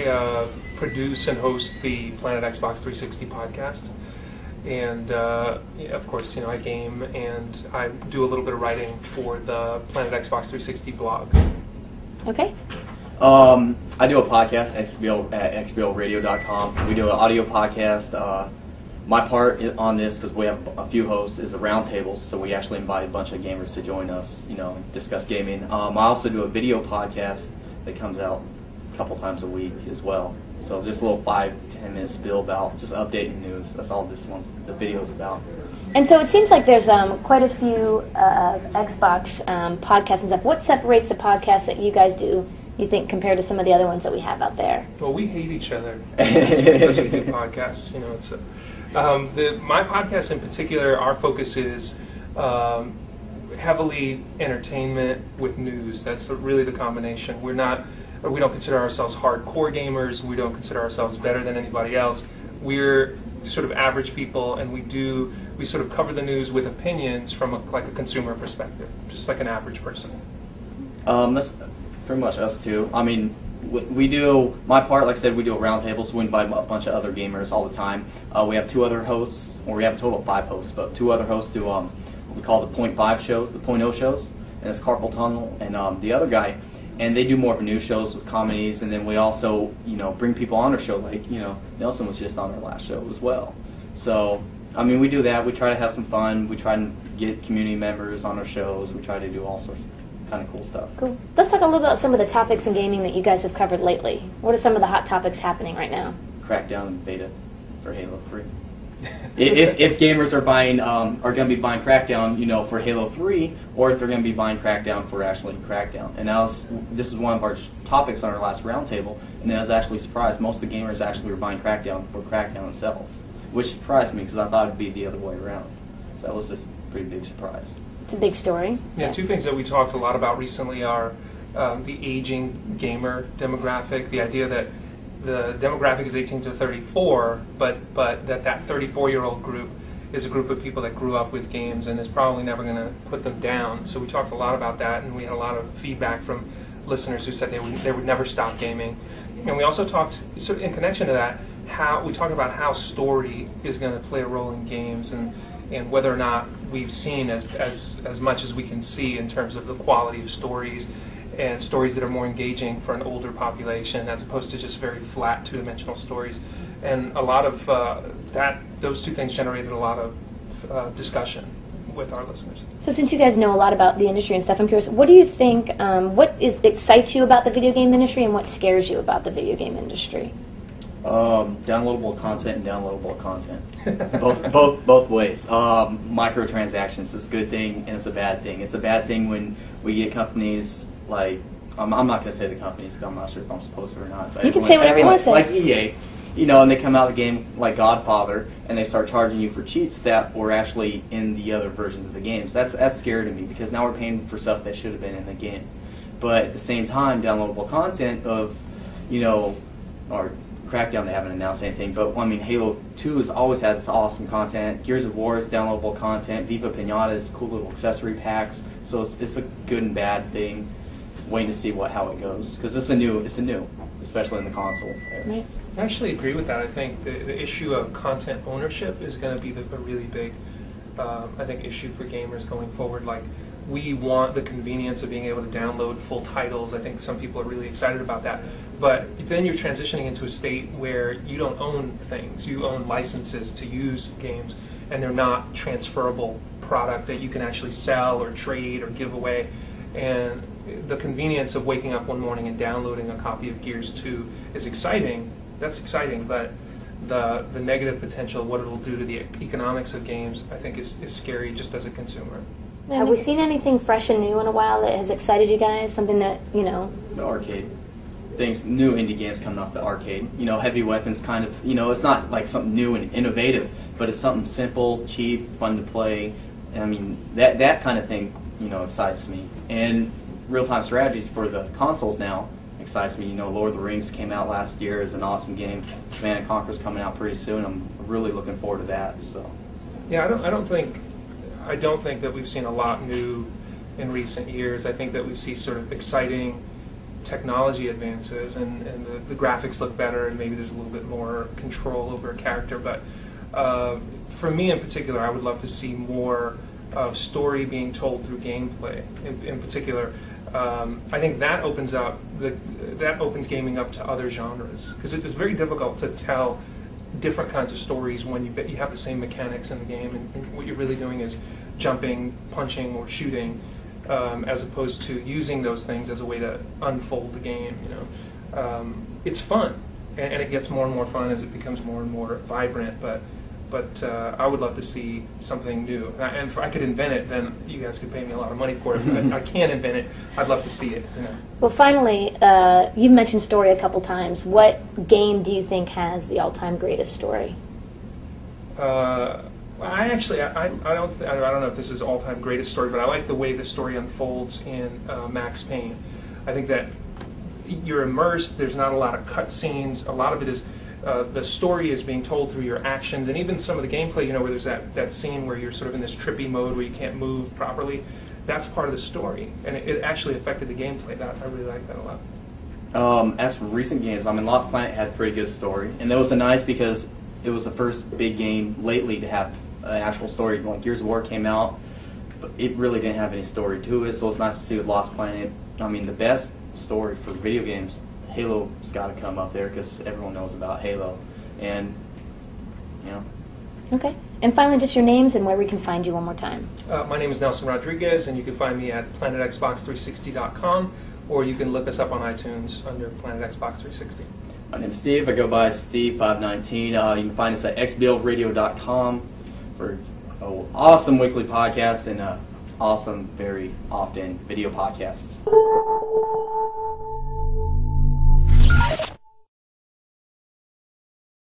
I produce and host the Planet Xbox 360 podcast. And of course, I game and I do a little bit of writing for the Planet Xbox 360 blog. Okay. I do a podcast, XBL at XBLRadio.com. We do an audio podcast. My part on this, because we have a few hosts, is a roundtable. So we actually invite a bunch of gamers to join us, discuss gaming. I also do a video podcast that comes out a couple times a week as well. So just a little 5-10 minute spiel about just updating news. That's all the video is about. And so it seems like there's quite a few Xbox podcasts and stuff. What separates the podcasts that you guys do, you think, compared to some of the other ones that we have out there? Well, we hate each other because we do podcasts. My podcast in particular, our focus is heavily entertainment with news. That's really the combination. We don't consider ourselves hardcore gamers. We don't consider ourselves better than anybody else. We're sort of average people, and we sort of cover the news with opinions from a consumer perspective, just like an average person. That's pretty much us too. I mean, we do, my part, like I said, we do a roundtable, so we invite a bunch of other gamers all the time. We have 2 other hosts, or we have a total of 5 hosts, but 2 other hosts do what we call the .5 shows, the .0 shows, and it's Carpal Tunnel, and the other guy, and they do more of news shows with comedies, and then we also, bring people on our show, like, Nelson was just on our last show as well. So, I mean, we do that. We try to have some fun. We try to get community members on our shows. We try to do all sorts of kind of cool stuff. Cool. Let's talk a little about some of the topics in gaming that you guys have covered lately. What are some of the hot topics happening right now? Crackdown and beta for Halo 3. if gamers are going to be buying Crackdown, for Halo 3, or if they're going to be buying Crackdown for actually Crackdown. And this is one of our topics on our last roundtable, and I was actually surprised. Most of the gamers actually were buying Crackdown for Crackdown itself, which surprised me because I thought it'd be the other way around. So that was a pretty big surprise. It's a big story. Yeah, 2 things that we talked a lot about recently are the aging gamer demographic, the idea that the demographic is 18 to 34, but that 34-year-old group is a group of people that grew up with games and is probably never going to put them down. So we talked a lot about that, and we had a lot of feedback from listeners who said they would never stop gaming. And we also talked, sort of in connection to that, we talked about how story is going to play a role in games, and whether or not we've seen as much as we can see in terms of the quality of stories, and stories that are more engaging for an older population as opposed to just very flat 2-dimensional stories. And a lot of those 2 things generated a lot of discussion with our listeners. So since you guys know a lot about the industry and stuff, I'm curious, what do you think, what excites you about the video game industry, and what scares you about the video game industry? Downloadable content and downloadable content. both ways. Microtransactions is a good thing and it's a bad thing. It's a bad thing when we get companies like, I'm not going to say the companies because I'm not sure if I'm supposed to or not. But you can say whatever you want to say. Like EA, and they come out of the game like Godfather and they start charging you for cheats that were actually in the other versions of the games. That's scary to me because now we're paying for stuff that should have been in the game. But at the same time, downloadable content of, or Crackdown, they haven't announced anything, but I mean, Halo 2 has always had this awesome content. Gears of War is downloadable content. Viva Pinata is cool little accessory packs. So it's a good and bad thing. Waiting to see how it goes because it's a new, especially in the console. I actually agree with that. I think the issue of content ownership is going to be a really big, issue for gamers going forward. Like, we want the convenience of being able to download full titles. I think some people are really excited about that. But then you're transitioning into a state where you don't own things. You own licenses to use games, and they're not transferable product that you can actually sell or trade or give away. And the convenience of waking up one morning and downloading a copy of Gears 2 is exciting. That's exciting, but the negative potential, what it'll do to the economics of games, I think is scary just as a consumer. Have we seen anything fresh and new in a while that has excited you guys? Something that, The arcade. Things, new indie games coming off the arcade. Heavy Weapons kind of, it's not like something new and innovative, but it's something simple, cheap, fun to play. And I mean, that kind of thing, excites me. And real-time strategies for the consoles now excites me. Lord of the Rings came out last year as an awesome game. Command & Conquer's coming out pretty soon. I'm really looking forward to that. So. Yeah, I don't think that we've seen a lot new in recent years. I think that we see sort of exciting technology advances and the graphics look better and maybe there's a little bit more control over a character. But for me in particular, I would love to see more story being told through gameplay. In particular, I think that opens gaming up to other genres, because it's very difficult to tell different kinds of stories when you have the same mechanics in the game, and what you're really doing is jumping, punching, or shooting, as opposed to using those things as a way to unfold the game. It's fun, and it gets more and more fun as it becomes more and more vibrant. But I would love to see something new. And if I could invent it, then you guys could pay me a lot of money for it. But I can't invent it. I'd love to see it. Well, finally, you've mentioned story a couple times. What game do you think has the all-time greatest story? I don't know if this is all-time greatest story, but I like the way the story unfolds in Max Payne. I think that you're immersed. There's not a lot of cutscenes. A lot of it is the story is being told through your actions, and even some of the gameplay. Where there's that scene where you're sort of in this trippy mode where you can't move properly. That's part of the story, and it actually affected the gameplay. I really like that a lot. As for recent games, Lost Planet had a pretty good story, and that was nice because it was the first big game lately to have an actual story. Like Gears of War came out, but it really didn't have any story to it, so it's nice to see with Lost Planet. The best story for video games, Halo's got to come up there because everyone knows about Halo, and Okay. And finally, just your names and where we can find you one more time. My name is Nelson Rodriguez, and you can find me at planetxbox360.com, or you can look us up on iTunes under Planet Xbox 360. My name is Steve. I go by Steve519. You can find us at XBL Radio.com for an awesome weekly podcast and awesome, very often video podcasts.